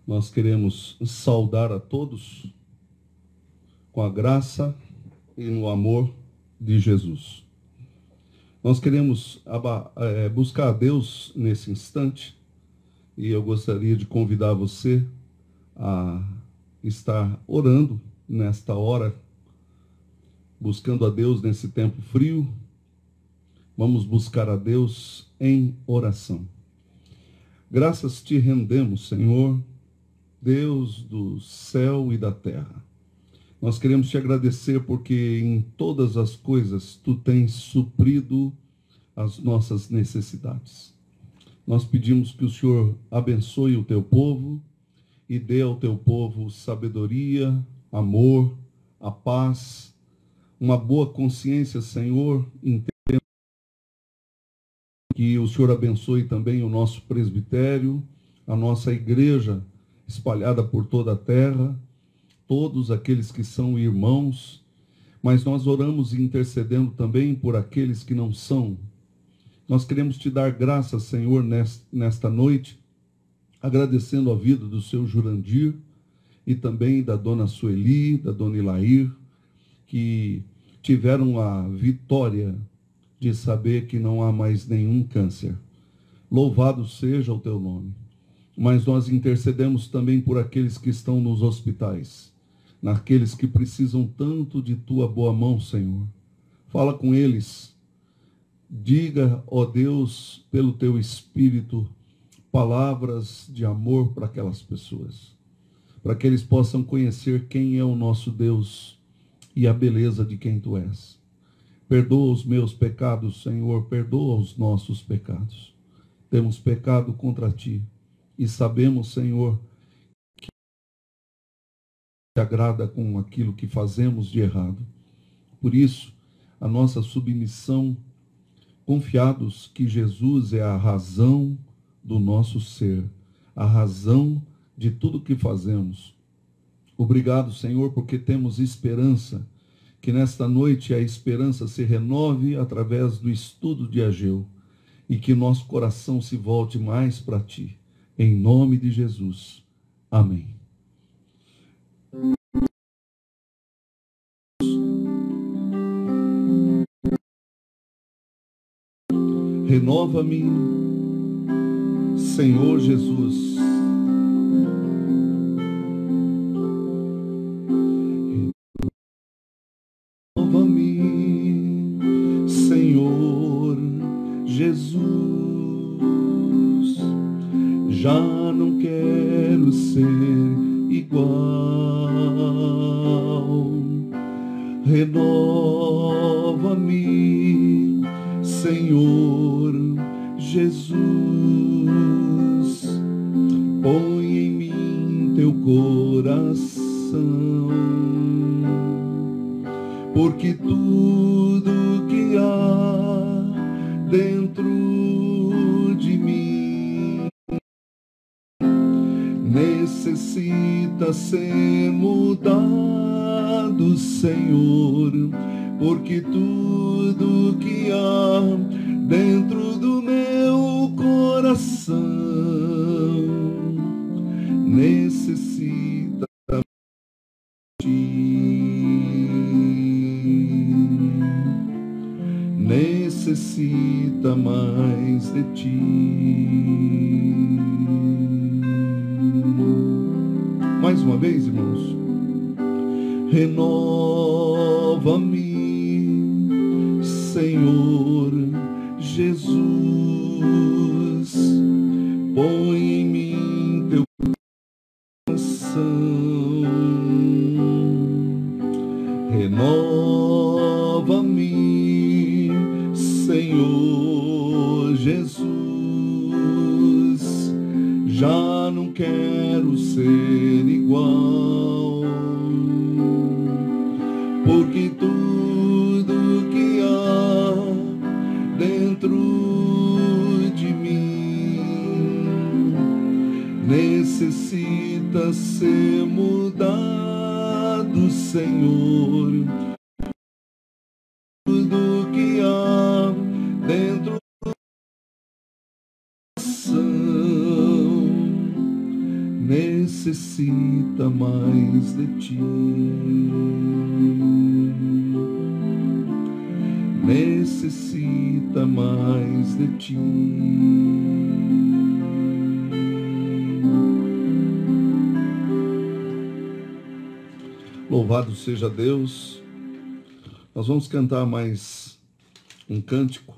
Nós queremos saudar a todos com a graça e no amor de Jesus. Nós queremos buscar a Deus nesse instante e eu gostaria de convidar você a estar orando nesta hora, buscando a Deus nesse tempo frio. Vamos buscar a Deus em oração. Graças te rendemos, Senhor, Deus do céu e da terra. Nós queremos te agradecer porque em todas as coisas tu tens suprido as nossas necessidades. Nós pedimos que o Senhor abençoe o teu povo e dê ao teu povo sabedoria, amor, a paz, uma boa consciência, Senhor, que o Senhor abençoe também o nosso presbitério, a nossa igreja espalhada por toda a terra, todos aqueles que são irmãos, mas nós oramos e intercedendo também por aqueles que não são. Nós queremos te dar graças, Senhor, nesta noite, agradecendo a vida do seu Jurandir e também da dona Sueli, da dona Ilair, que tiveram a vitória de saber que não há mais nenhum câncer. Louvado seja o teu nome. Mas nós intercedemos também por aqueles que estão nos hospitais, naqueles que precisam tanto de tua boa mão, Senhor. Fala com eles. Diga, ó Deus, pelo teu Espírito, palavras de amor para aquelas pessoas, para que eles possam conhecer quem é o nosso Deus e a beleza de quem tu és. Perdoa os meus pecados, Senhor, perdoa os nossos pecados. Temos pecado contra ti e sabemos, Senhor, que te agrada com aquilo que fazemos de errado. Por isso, a nossa submissão, confiados que Jesus é a razão do nosso ser, a razão de tudo que fazemos. Obrigado, Senhor, porque temos esperança. Que nesta noite a esperança se renove através do estudo de Ageu e que nosso coração se volte mais para ti. Em nome de Jesus. Amém. Renova-me, Senhor Jesus. Jesus, já não quero ser igual. Renova-me, Senhor Jesus, põe em mim teu coração, porque tudo que há dentro de mim necessita ser mudado, Senhor, porque tudo que há dentro do meu coração necessita de ti, necessita mais de ti. Mais uma vez, irmãos. Renova-me, Senhor Jesus, põe em mim teu coração, renova-me, Senhor Jesus, já não quero ser igual, porque tudo que há dentro de mim necessita ser mudado, Senhor. Tudo que há dentro do coração necessita mais de ti. Necessita mais de ti. Louvado seja Deus. Nós vamos cantar mais um cântico.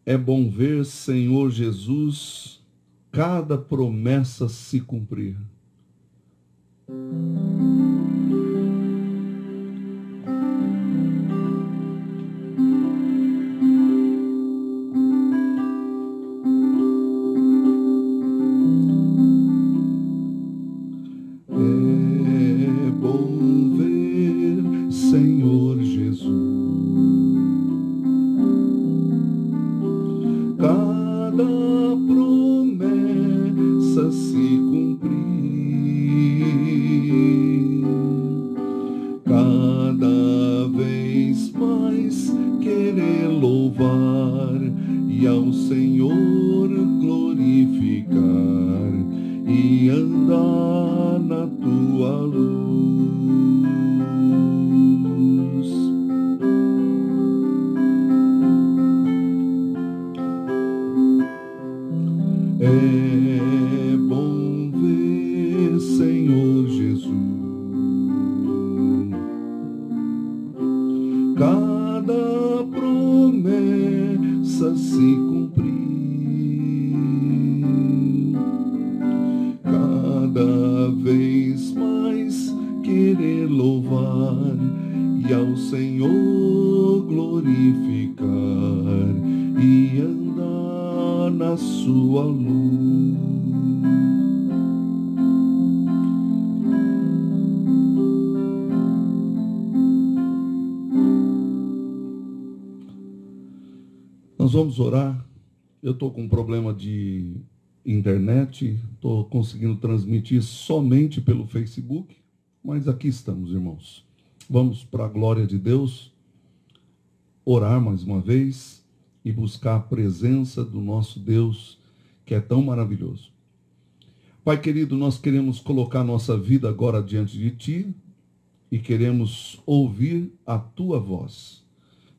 É bom ver, Senhor Jesus, cada promessa se cumprir. É bom ver, Senhor Jesus, cada promessa se cumprir, cada vez mais querer louvar e ao Senhor glorificar e andar na sua luz. Nós vamos orar. Eu estou com um problema de internet, estou conseguindo transmitir somente pelo Facebook, mas aqui estamos, irmãos. Vamos, para a glória de Deus, orar mais uma vez e buscar a presença do nosso Deus, que é tão maravilhoso. Pai querido, nós queremos colocar nossa vida agora diante de Ti e queremos ouvir a Tua voz.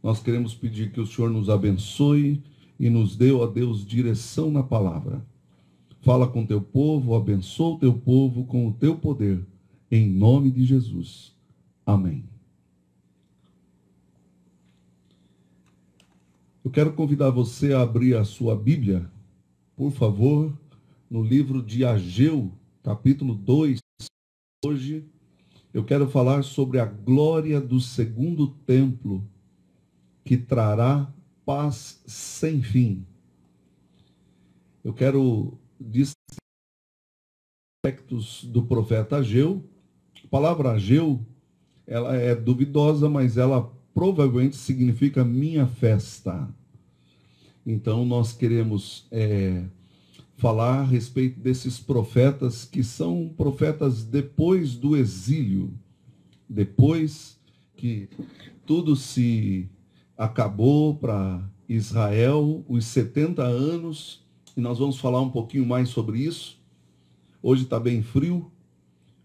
Nós queremos pedir que o Senhor nos abençoe e nos dê, ó Deus, direção na palavra. Fala com Teu povo, abençoa o Teu povo com o Teu poder, em nome de Jesus. Amém. Eu quero convidar você a abrir a sua Bíblia, por favor, no livro de Ageu, capítulo 2. Hoje eu quero falar sobre a glória do segundo templo, que trará paz sem fim. Eu quero destacar aspectos do profeta Ageu. A palavra Ageu, ela é duvidosa, mas ela provavelmente significa minha festa. Então nós queremos falar a respeito desses profetas que são profetas depois do exílio, depois que tudo se acabou para Israel, os 70 anos, e nós vamos falar um pouquinho mais sobre isso. Hoje está bem frio,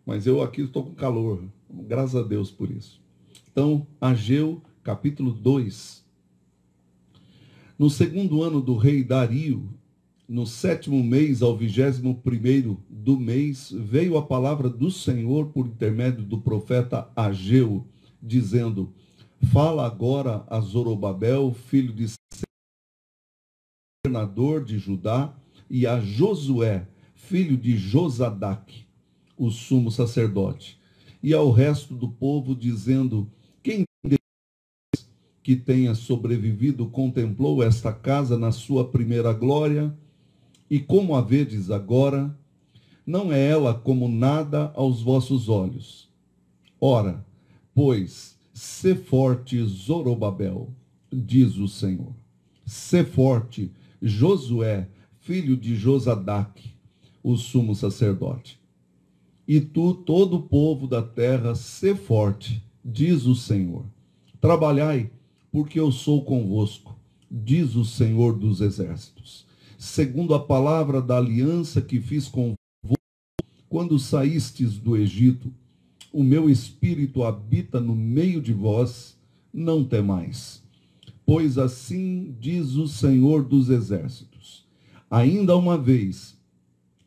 mas eu aqui estou com calor, graças a Deus por isso. Então, Ageu, capítulo 2. No segundo ano do rei Dario, no 7º mês, ao 21º do mês, veio a palavra do Senhor por intermédio do profeta Ageu, dizendo: fala agora a Zorobabel, filho de governador de Judá, e a Josué, filho de Josadaque, o sumo sacerdote, e ao resto do povo, dizendo: quem que tenha sobrevivido contemplou esta casa na sua primeira glória, e como a vedes agora, não é ela como nada aos vossos olhos. Ora, pois, sê forte, Zorobabel, diz o Senhor. Sê forte, Josué, filho de Josadaque, o sumo sacerdote. E tu, todo o povo da terra, sê forte, diz o Senhor. Trabalhai, porque eu sou convosco, diz o Senhor dos exércitos. segundo a palavra da aliança que fiz convosco quando saístes do Egito. O meu espírito habita no meio de vós, não temais. Pois assim diz o Senhor dos Exércitos: ainda uma vez,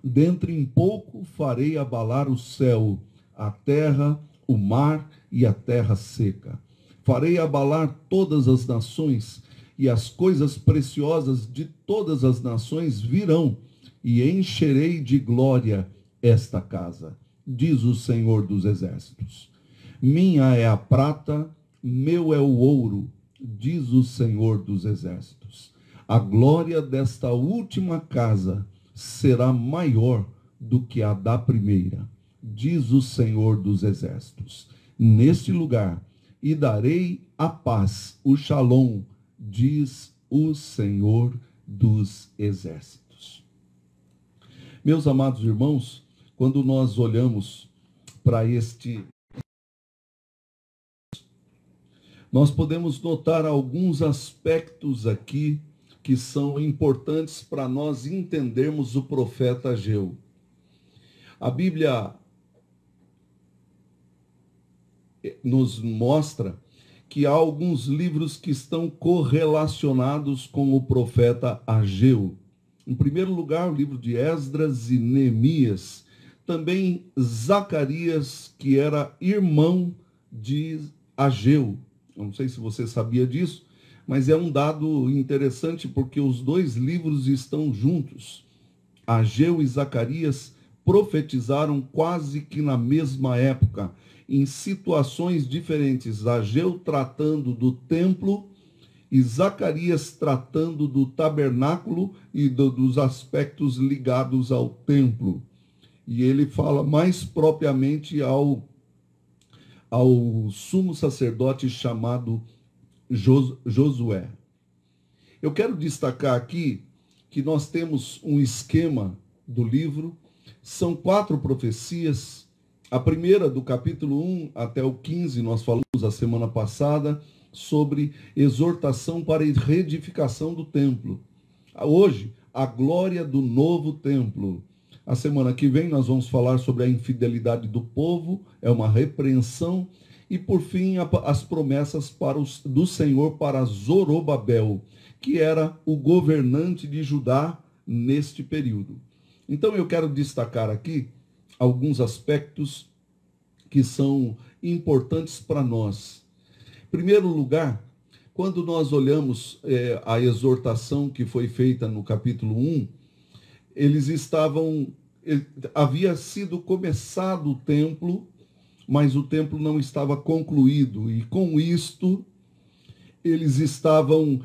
dentro em pouco farei abalar o céu, a terra, o mar e a terra seca. Farei abalar todas as nações, e as coisas preciosas de todas as nações virão, e encherei de glória esta casa, diz o Senhor dos Exércitos. Minha é a prata, meu é o ouro, diz o Senhor dos Exércitos. A glória desta última casa será maior do que a da primeira, diz o Senhor dos Exércitos. Neste lugar, e darei a paz, o shalom, diz o Senhor dos Exércitos. Meus amados irmãos, quando nós olhamos para nós podemos notar alguns aspectos aqui que são importantes para nós entendermos o profeta Ageu. A Bíblia nos mostra que há alguns livros que estão correlacionados com o profeta Ageu. Em primeiro lugar, o livro de Esdras e Neemias. Também Zacarias, que era irmão de Ageu. Não sei se você sabia disso, mas é um dado interessante porque os dois livros estão juntos. Ageu e Zacarias profetizaram quase que na mesma época, em situações diferentes. Ageu tratando do templo e Zacarias tratando do tabernáculo e dos aspectos ligados ao templo. E ele fala mais propriamente ao sumo sacerdote chamado Josué. Eu quero destacar aqui que nós temos um esquema do livro. São 4 profecias. A primeira, do capítulo 1 até o 15, nós falamos a semana passada sobre exortação para a reedificação do templo. Hoje, a glória do novo templo. A semana que vem nós vamos falar sobre a infidelidade do povo, é uma repreensão. E por fim, as promessas do Senhor para Zorobabel, que era o governante de Judá neste período. Então eu quero destacar aqui alguns aspectos que são importantes para nós. Em primeiro lugar, quando nós olhamos a exortação que foi feita no capítulo 1, havia sido começado o templo, mas o templo não estava concluído, e com isto eles estavam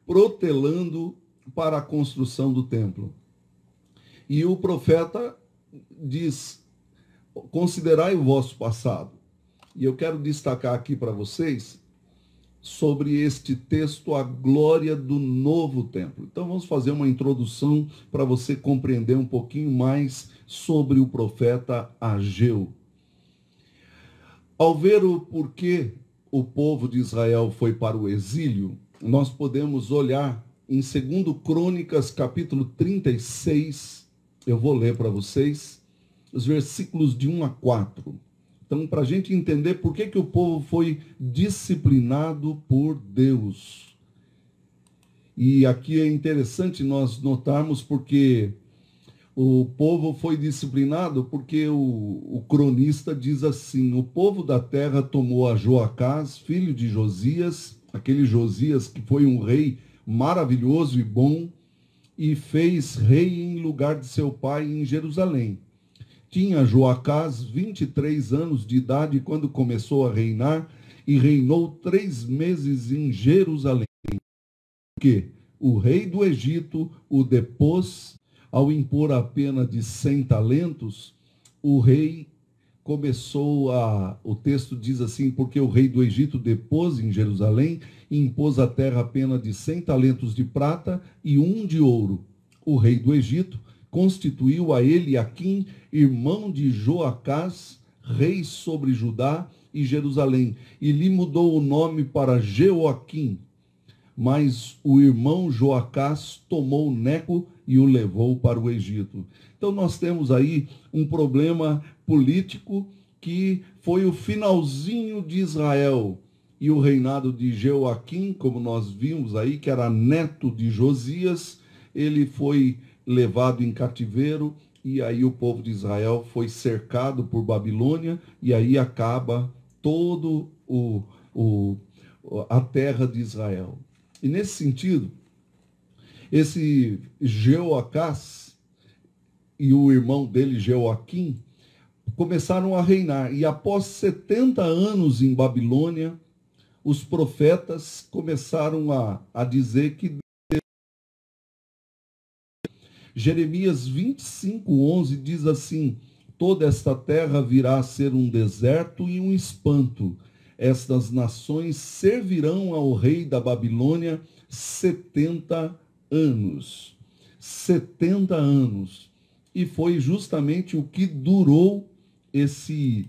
protelando para a construção do templo. E o profeta diz: considerai o vosso passado. E eu quero destacar aqui para vocês sobre este texto, a glória do novo templo. Então vamos fazer uma introdução para você compreender um pouquinho mais sobre o profeta Ageu. Ao ver o porquê o povo de Israel foi para o exílio, nós podemos olhar em 2 Crônicas, capítulo 36, eu vou ler para vocês, os versículos de 1 a 4. Então, para a gente entender por que o povo foi disciplinado por Deus. E aqui é interessante nós notarmos porque o povo foi disciplinado porque o cronista diz assim: o povo da terra tomou a Joacás, filho de Josias, aquele Josias que foi um rei maravilhoso e bom, e fez rei em lugar de seu pai em Jerusalém. Tinha Joacás 23 anos de idade quando começou a reinar, e reinou 3 meses em Jerusalém. Porque o rei do Egito o depôs, ao impor a pena de 100 talentos, o rei o texto diz assim: porque o rei do Egito depôs em Jerusalém e impôs à terra a pena de 100 talentos de prata e 1 de ouro. O rei do Egito constituiu a Eliaquim, irmão de Joacás, rei sobre Judá e Jerusalém, e lhe mudou o nome para Jeoaquim. mas o irmão Joacás tomou Neco e o levou para o Egito. Então nós temos aí um problema político que foi o finalzinho de Israel. E o reinado de Jeoaquim, como nós vimos aí, que era neto de Josias, ele foi levado em cativeiro, e aí o povo de Israel foi cercado por Babilônia, e aí acaba todo a terra de Israel. E nesse sentido, esse Jeoacás e o irmão dele, Jeoaquim, começaram a reinar. E após 70 anos em Babilônia, os profetas começaram a dizer que Jeremias 25:11 diz assim: toda esta terra virá a ser um deserto e um espanto. Estas nações servirão ao rei da Babilônia 70 anos. 70 anos. E foi justamente o que durou esse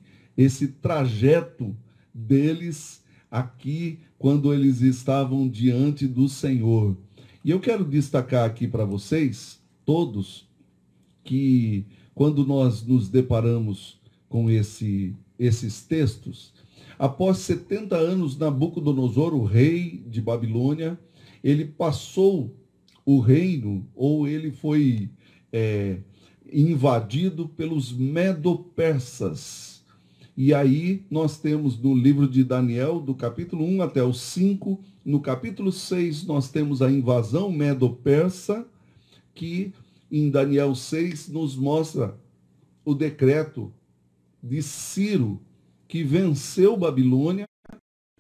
trajeto deles aqui, quando eles estavam diante do Senhor. E eu quero destacar aqui para vocês, todos, que quando nós nos deparamos com esses textos, após 70 anos, Nabucodonosor, o rei de Babilônia, ele passou o reino, ou ele foi invadido pelos medo-persas. E aí nós temos no livro de Daniel, do capítulo 1 até o 5, no capítulo 6 nós temos a invasão medo-persa, que em Daniel 6 nos mostra o decreto de Ciro, que venceu Babilônia,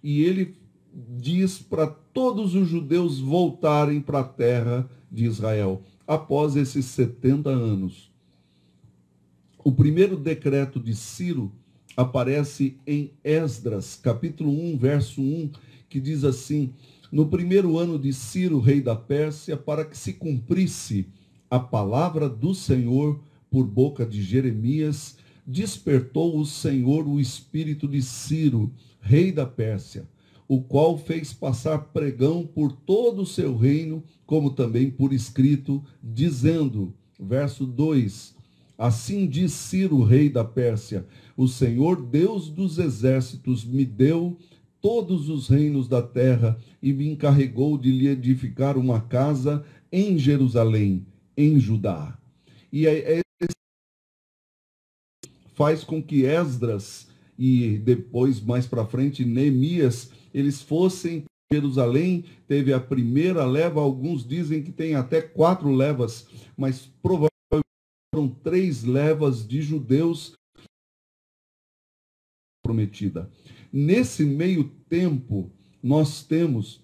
e ele diz para todos os judeus voltarem para a terra de Israel, após esses 70 anos. O primeiro decreto de Ciro aparece em Esdras, capítulo 1, verso 1, que diz assim: no primeiro ano de Ciro, rei da Pérsia, para que se cumprisse a palavra do Senhor por boca de Jeremias, despertou o Senhor o espírito de Ciro, rei da Pérsia, o qual fez passar pregão por todo o seu reino, como também por escrito, dizendo, verso 2, assim diz Ciro, rei da Pérsia, o Senhor, Deus dos exércitos, me deu todos os reinos da terra e me encarregou de lhe edificar uma casa em Jerusalém, em Judá. E faz com que Esdras e depois, mais para frente, Neemias, eles fossem para Jerusalém. Teve a primeira leva, alguns dizem que tem até 4 levas, mas provavelmente foram 3 levas de judeus prometida. Nesse meio tempo, nós temos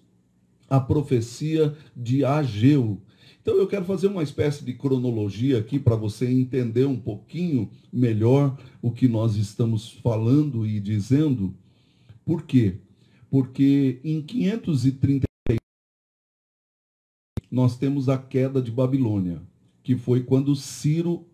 a profecia de Ageu. Então eu quero fazer uma espécie de cronologia aqui para você entender um pouquinho melhor o que nós estamos falando e dizendo. Por quê? Porque em 530 nós temos a queda de Babilônia, que foi quando Ciro,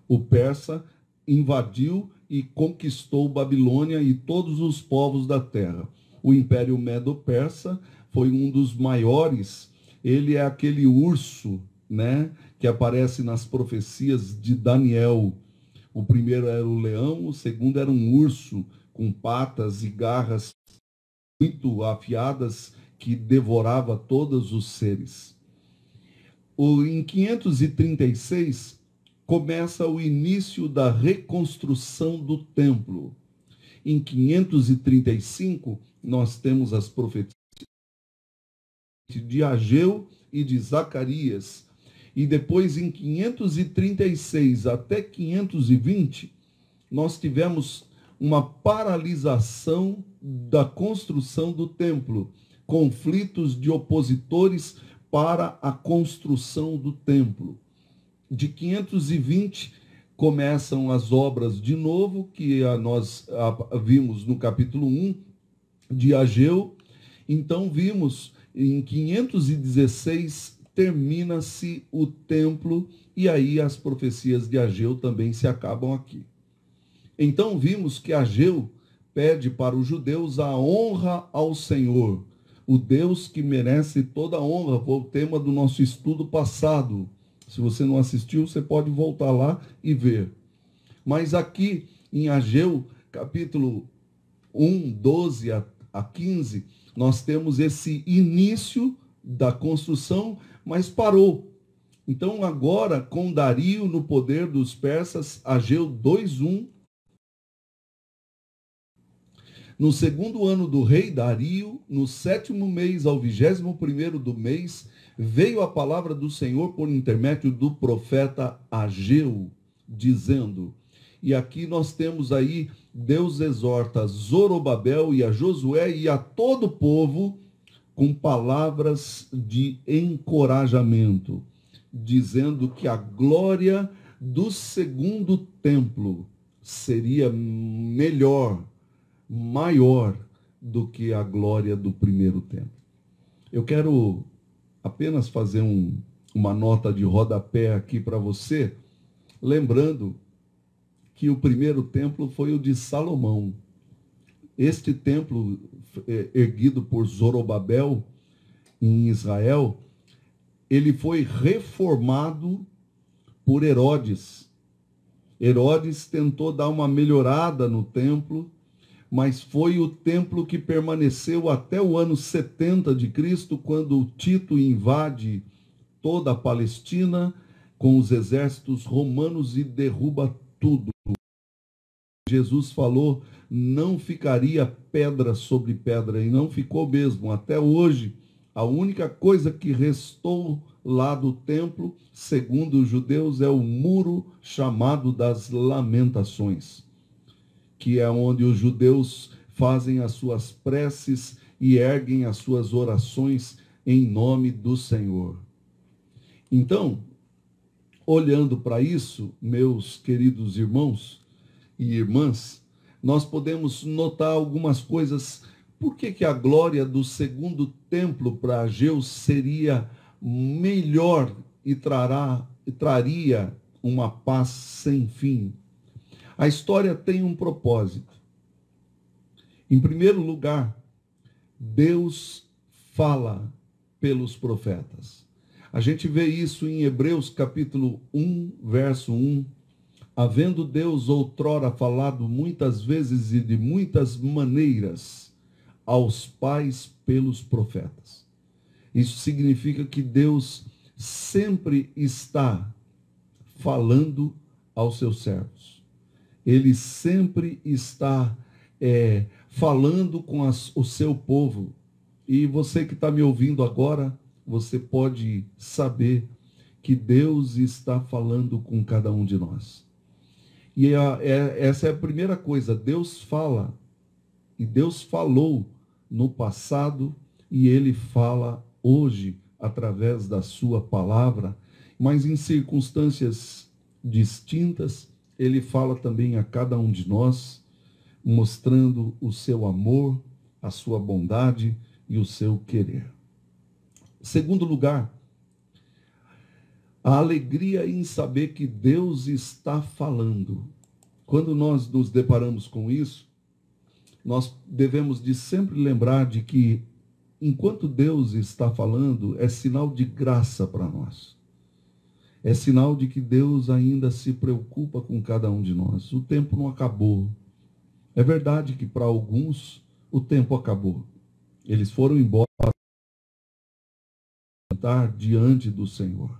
o persa, invadiu e conquistou Babilônia e todos os povos da terra. O Império Medo-Persa foi um dos maiores. Ele é aquele urso, né, que aparece nas profecias de Daniel. O primeiro era o leão, o segundo era um urso com patas e garras muito afiadas que devorava todos os seres. Em 536 começa o início da reconstrução do templo. Em 535 nós temos as profecias de Ageu e de Zacarias. E depois, em 536 até 520, nós tivemos uma paralisação da construção do templo, conflitos de opositores para a construção do templo. De 520 começam as obras de novo, que nós vimos no capítulo 1 de Ageu. Então vimos em 516 termina-se o templo, e aí as profecias de Ageu também se acabam aqui. Então vimos que Ageu pede para os judeus a honra ao Senhor, o Deus que merece toda a honra. Foi o tema do nosso estudo passado. Se você não assistiu, você pode voltar lá e ver. Mas aqui em Ageu, capítulo 1, 12 a 15, nós temos esse início da construção, mas parou. Então agora, com Dario no poder dos persas, Ageu 2:1, no segundo ano do rei Dario, no 7º mês, ao 21º do mês, veio a palavra do Senhor por intermédio do profeta Ageu, dizendo, e aqui nós temos aí, Deus exorta Zorobabel e a Josué e a todo o povo com palavras de encorajamento, dizendo que a glória do segundo templo seria melhor, maior do que a glória do primeiro templo. Eu quero apenas fazer uma nota de rodapé aqui para você, lembrando que o primeiro templo foi o de Salomão. Este templo, erguido por Zorobabel em Israel, ele foi reformado por Herodes. Herodes tentou dar uma melhorada no templo, mas foi o templo que permaneceu até o ano 70 de Cristo, quando Tito invade toda a Palestina com os exércitos romanos e derruba tudo. Jesus falou, não ficaria pedra sobre pedra, e não ficou mesmo. Até hoje, a única coisa que restou lá do templo, segundo os judeus, é o muro chamado das Lamentações, que é onde os judeus fazem as suas preces e erguem as suas orações em nome do Senhor. Então, olhando para isso, meus queridos irmãos e irmãs, nós podemos notar algumas coisas. Por que a glória do segundo templo para Ageu seria melhor e traria uma paz sem fim? A história tem um propósito. Em primeiro lugar, Deus fala pelos profetas. A gente vê isso em Hebreus capítulo 1, verso 1. Havendo Deus outrora falado muitas vezes e de muitas maneiras aos pais pelos profetas. Isso significa que Deus sempre está falando aos seus servos. Ele sempre está falando com o seu povo. E você que está me ouvindo agora, você pode saber que Deus está falando com cada um de nós. E essa é a primeira coisa, Deus fala, e Deus falou no passado, e Ele fala hoje, através da sua palavra, mas em circunstâncias distintas, Ele fala também a cada um de nós, mostrando o seu amor, a sua bondade e o seu querer. Segundo lugar, a alegria em saber que Deus está falando. Quando nós nos deparamos com isso, nós devemos de sempre lembrar de que, enquanto Deus está falando, é sinal de graça para nós. É sinal de que Deus ainda se preocupa com cada um de nós. O tempo não acabou. É verdade que para alguns o tempo acabou. Eles foram embora diante do Senhor.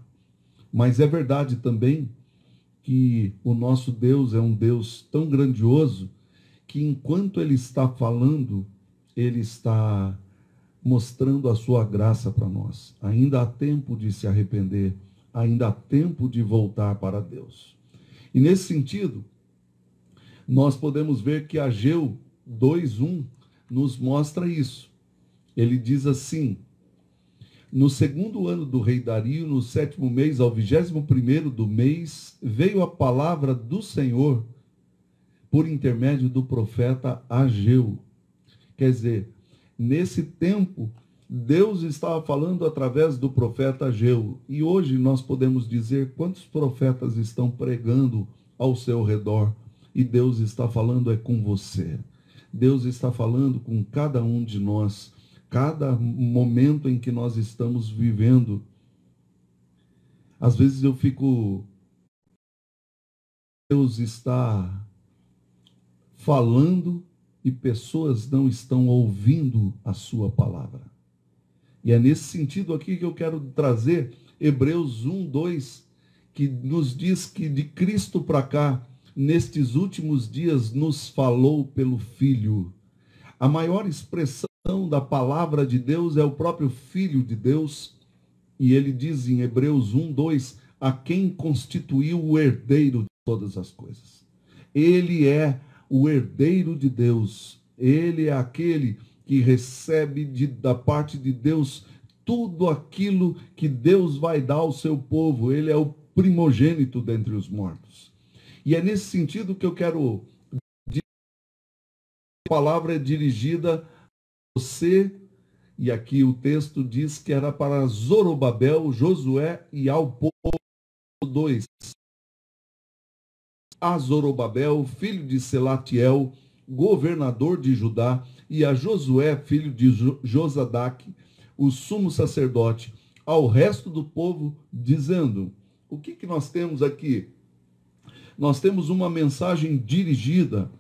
Mas é verdade também que o nosso Deus é um Deus tão grandioso que enquanto Ele está falando, Ele está mostrando a sua graça para nós. Ainda há tempo de se arrepender, ainda há tempo de voltar para Deus. E nesse sentido, nós podemos ver que Ageu 2:1 nos mostra isso. Ele diz assim: no segundo ano do rei Dario, no 7º mês, ao 21º do mês, veio a palavra do Senhor por intermédio do profeta Ageu. Quer dizer, nesse tempo, Deus estava falando através do profeta Ageu. E hoje nós podemos dizer quantos profetas estão pregando ao seu redor. E Deus está falando com você. Deus está falando com cada um de nós cada momento em que nós estamos vivendo. Às vezes eu fico, Deus está falando e pessoas não estão ouvindo a sua palavra. E é nesse sentido aqui que eu quero trazer Hebreus 1:2, que nos diz que de Cristo para cá, nestes últimos dias, nos falou pelo Filho. A maior expressão da palavra de Deus é o próprio Filho de Deus, e ele diz em Hebreus 1:2, a quem constituiu o herdeiro de todas as coisas. Ele é o herdeiro de Deus, ele é aquele que recebe da parte de Deus tudo aquilo que Deus vai dar ao seu povo. Ele é o primogênito dentre os mortos. E é nesse sentido que eu quero dizer, a palavra é dirigida a você, e aqui o texto diz que era para Zorobabel, Josué e ao povo 2. A Zorobabel, filho de Selatiel, governador de Judá, e a Josué, filho de Josadaque, o sumo sacerdote, ao resto do povo, dizendo: o que nós temos aqui? Nós temos uma mensagem dirigida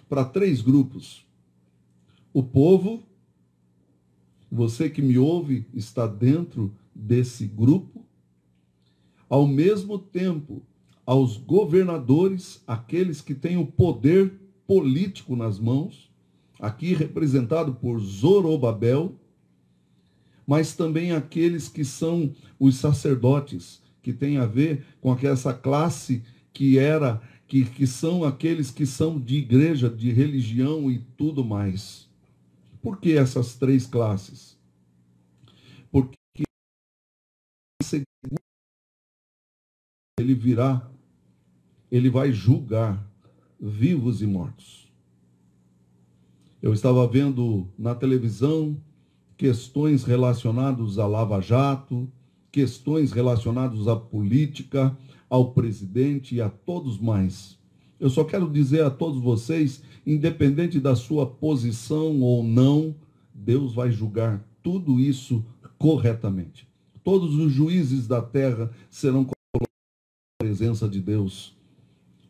para 3 grupos. O povo, você que me ouve, está dentro desse grupo. Ao mesmo tempo, aos governadores, aqueles que têm o poder político nas mãos, aqui representado por Zorobabel, mas também aqueles que são os sacerdotes, que tem a ver com essa classe que são aqueles que são de igreja, de religião e tudo mais. Por que essas 3 classes? Porque ele virá, ele vai julgar vivos e mortos. Eu estava vendo na televisão questões relacionadas à Lava Jato, questões relacionadas à política, ao presidente e a todos mais. Eu só quero dizer a todos vocês, independente da sua posição ou não, Deus vai julgar tudo isso corretamente. Todos os juízes da terra serão colocados na presença de Deus.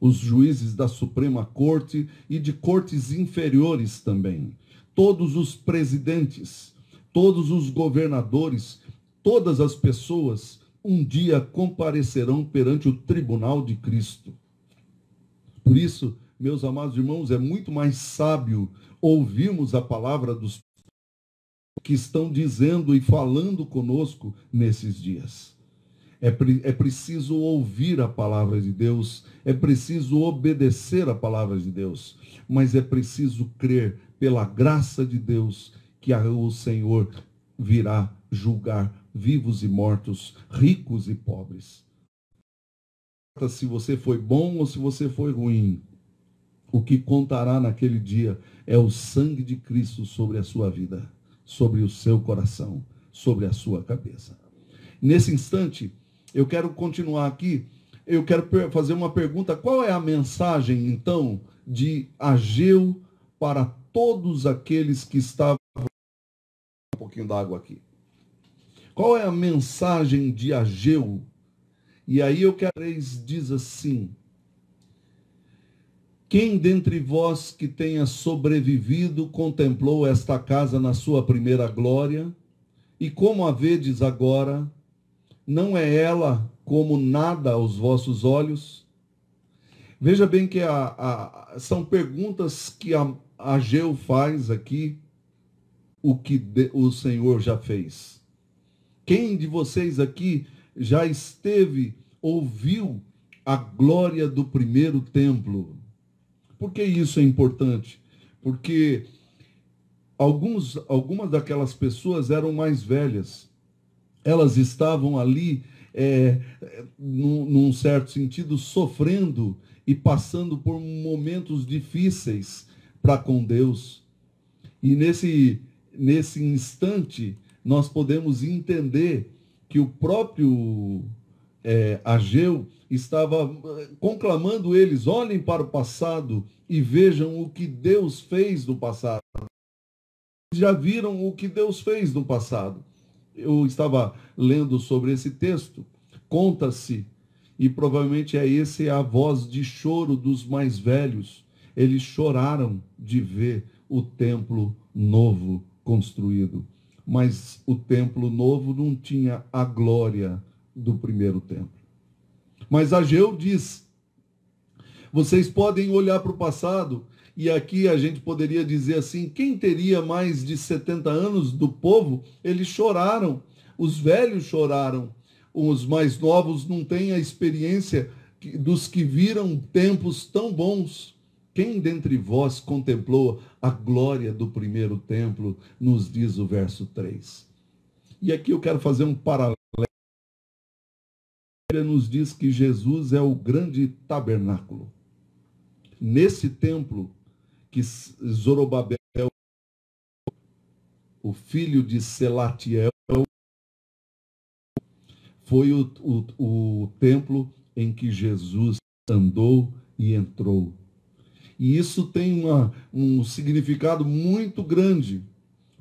Os juízes da Suprema Corte e de cortes inferiores também. Todos os presidentes, todos os governadores, todas as pessoas um dia comparecerão perante o tribunal de Cristo. Por isso, meus amados irmãos, é muito mais sábio ouvirmos a palavra dos que estão dizendo e falando conosco nesses dias. É preciso ouvir a palavra de Deus, é preciso obedecer a palavra de Deus, mas é preciso crer pela graça de Deus que o Senhor virá julgar vivos e mortos, ricos e pobres. Se você foi bom ou se você foi ruim, o que contará naquele dia é o sangue de Cristo sobre a sua vida, sobre o seu coração, sobre a sua cabeça. Nesse instante, eu quero continuar aqui, eu quero fazer uma pergunta: qual é a mensagem, então, de Ageu para todos aqueles que estavam... Um pouquinho d'água aqui. Qual é a mensagem de Ageu? E aí eu quero, diz assim: quem dentre vós que tenha sobrevivido contemplou esta casa na sua primeira glória? E como a vedes agora, não é ela como nada aos vossos olhos? Veja bem que são perguntas que Ageu faz aqui, o que o Senhor já fez. Quem de vocês aqui já ouviu a glória do primeiro templo? Por que isso é importante? Porque algumas daquelas pessoas eram mais velhas. Elas estavam ali, num certo sentido, sofrendo e passando por momentos difíceis para com Deus. E nesse instante, nós podemos entender que o próprio Ageu estava conclamando eles: olhem para o passado e vejam o que Deus fez no passado. já viram o que Deus fez no passado. Eu estava lendo sobre esse texto, conta-se, e provavelmente esse é a voz de choro dos mais velhos. Eles choraram de ver o templo novo construído. Mas o templo novo não tinha a glória do primeiro templo. Mas Ageu diz: vocês podem olhar para o passado, e aqui a gente poderia dizer assim: quem teria mais de 70 anos do povo, eles choraram, os velhos choraram, os mais novos não têm a experiência dos que viram tempos tão bons. Quem dentre vós contemplou a glória do primeiro templo, nos diz o verso 3. E aqui eu quero fazer um paralelo. Ele nos diz que Jesus é o grande tabernáculo. Nesse templo que Zorobabel, o filho de Selatiel, foi o templo em que Jesus andou e entrou. E isso tem um significado muito grande.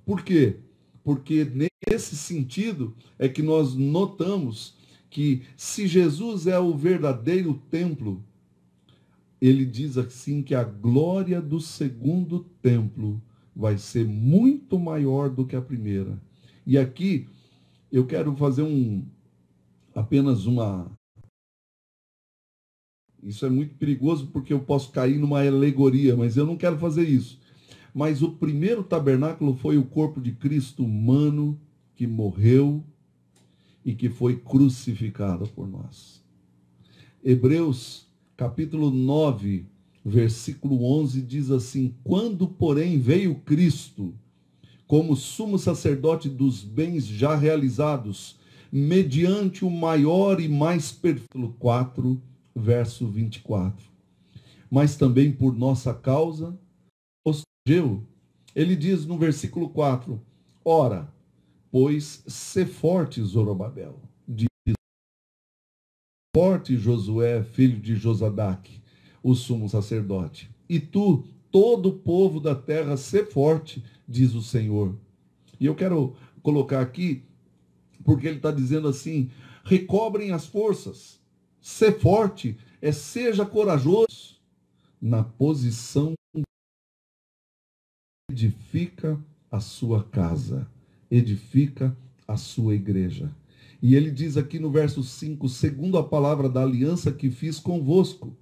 Por quê? Porque nesse sentido é que nós notamos que se Jesus é o verdadeiro templo, ele diz assim que a glória do segundo templo vai ser muito maior do que a primeira. E aqui eu quero fazer apenas uma... Isso é muito perigoso porque eu posso cair numa alegoria, mas eu não quero fazer isso. Mas o primeiro tabernáculo foi o corpo de Cristo humano que morreu e que foi crucificado por nós. Hebreus, capítulo 9, versículo 11, diz assim: quando, porém, veio Cristo, como sumo sacerdote dos bens já realizados, mediante o maior e mais perfeito, 4, verso 24. Mas também por nossa causa, ele diz no versículo 4, ora, pois sê forte, Zorobabel, diz forte Josué, filho de Josadaque, o sumo sacerdote. E tu, todo o povo da terra, sê forte, diz o Senhor. E eu quero colocar aqui, porque ele está dizendo assim, recobrem as forças, sê forte, seja corajoso, na posição edifica a sua casa, edifica a sua igreja. E ele diz aqui no verso 5, segundo a palavra da aliança que fiz convosco,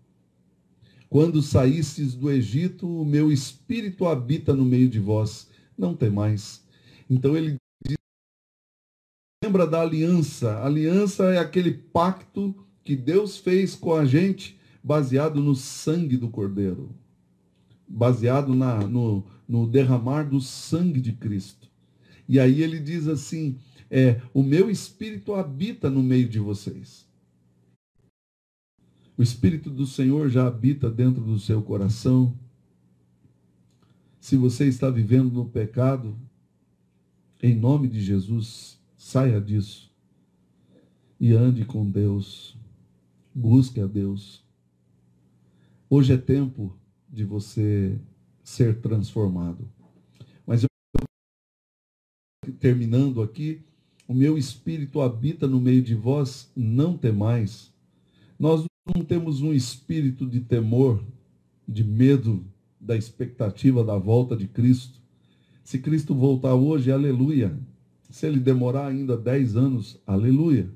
quando saístes do Egito, o meu espírito habita no meio de vós, não temais. Então ele diz, lembra da aliança. A aliança é aquele pacto que Deus fez com a gente, baseado no sangue do Cordeiro, baseado no derramar do sangue de Cristo. E aí ele diz assim, o meu espírito habita no meio de vocês. O Espírito do Senhor já habita dentro do seu coração. Se você está vivendo no pecado, em nome de Jesus, saia disso. E ande com Deus. Busque a Deus. Hoje é tempo de você ser transformado. Mas eu, terminando aqui, o meu espírito habita no meio de vós, não temais. Nós não temos um espírito de temor, de medo da expectativa da volta de Cristo. Se Cristo voltar hoje, aleluia. Se ele demorar ainda 10 anos, aleluia.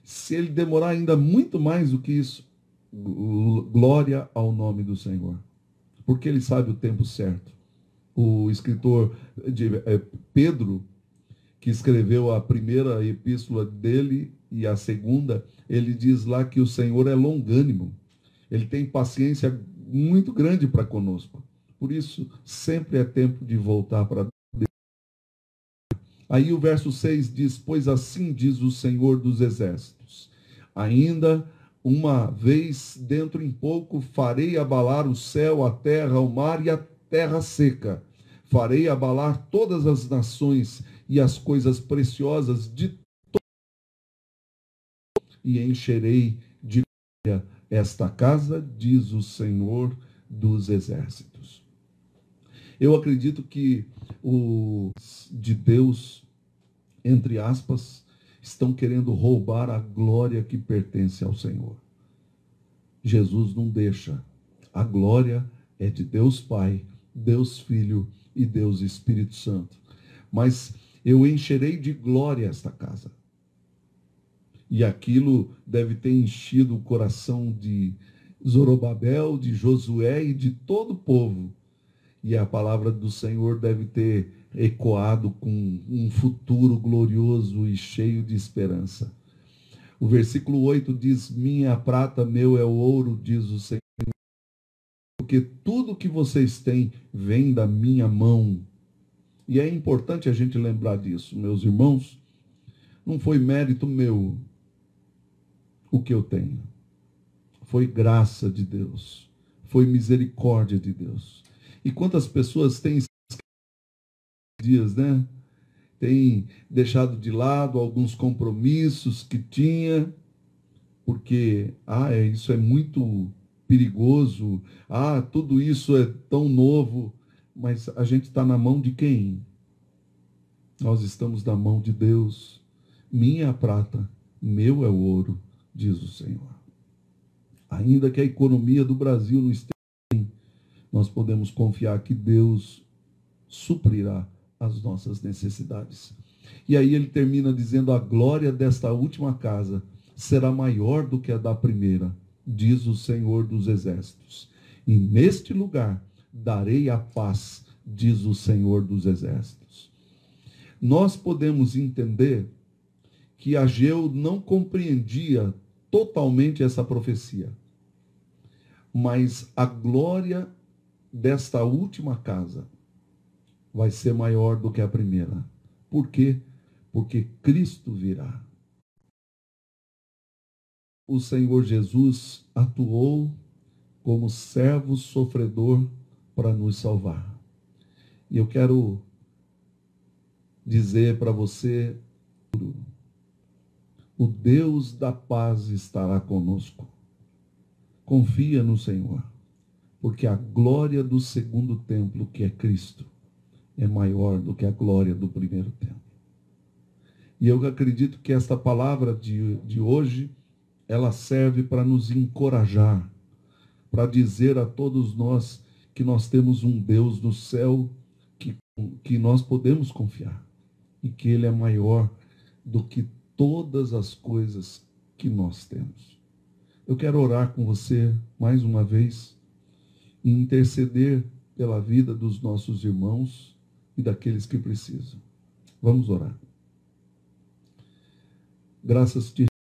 Se ele demorar ainda muito mais do que isso, glória ao nome do Senhor. Porque ele sabe o tempo certo. O escritor Pedro, que escreveu a primeira epístola dele e a segunda, ele diz lá que o Senhor é longânimo. Ele tem paciência muito grande para conosco. Por isso, sempre é tempo de voltar para Deus. Aí o verso 6 diz, pois assim diz o Senhor dos Exércitos, ainda uma vez dentro em pouco farei abalar o céu, a terra, o mar e a terra seca. Farei abalar todas as nações e as coisas preciosas de e encherei de glória esta casa, diz o Senhor dos Exércitos. Eu acredito que os de Deus, entre aspas, estão querendo roubar a glória que pertence ao Senhor. Jesus não deixa. A glória é de Deus Pai, Deus Filho e Deus Espírito Santo. Mas eu encherei de glória esta casa. E aquilo deve ter enchido o coração de Zorobabel, de Josué e de todo o povo. E a palavra do Senhor deve ter ecoado com um futuro glorioso e cheio de esperança. O versículo 8 diz: minha prata, meu é o ouro, diz o Senhor, porque tudo que vocês têm vem da minha mão. E é importante a gente lembrar disso, meus irmãos. Não foi mérito meu o que eu tenho. Foi graça de Deus. Foi misericórdia de Deus. E quantas pessoas têm dias, né? Tem deixado de lado alguns compromissos que tinha, porque, isso é muito perigoso, tudo isso é tão novo, mas a gente está na mão de quem? Nós estamos na mão de Deus. Minha é a prata, meu é o ouro, diz o Senhor. Ainda que a economia do Brasil não esteja bem, nós podemos confiar que Deus suprirá as nossas necessidades. E aí ele termina dizendo: a glória desta última casa será maior do que a da primeira, diz o Senhor dos Exércitos. E neste lugar darei a paz, diz o Senhor dos Exércitos. Nós podemos entender que Ageu não compreendia totalmente essa profecia, mas a glória desta última casa vai ser maior do que a primeira. Por quê? Porque Cristo virá. O Senhor Jesus atuou como servo sofredor para nos salvar. E eu quero dizer para você: o Deus da paz estará conosco. Confia no Senhor, porque a glória do segundo templo, que é Cristo, é maior do que a glória do primeiro templo. E eu acredito que esta palavra de hoje, ela serve para nos encorajar, para dizer a todos nós que nós temos um Deus no céu que nós podemos confiar, e que Ele é maior do que todas as coisas que nós temos. Eu quero orar com você mais uma vez e interceder pela vida dos nossos irmãos e daqueles que precisam. Vamos orar. Graças te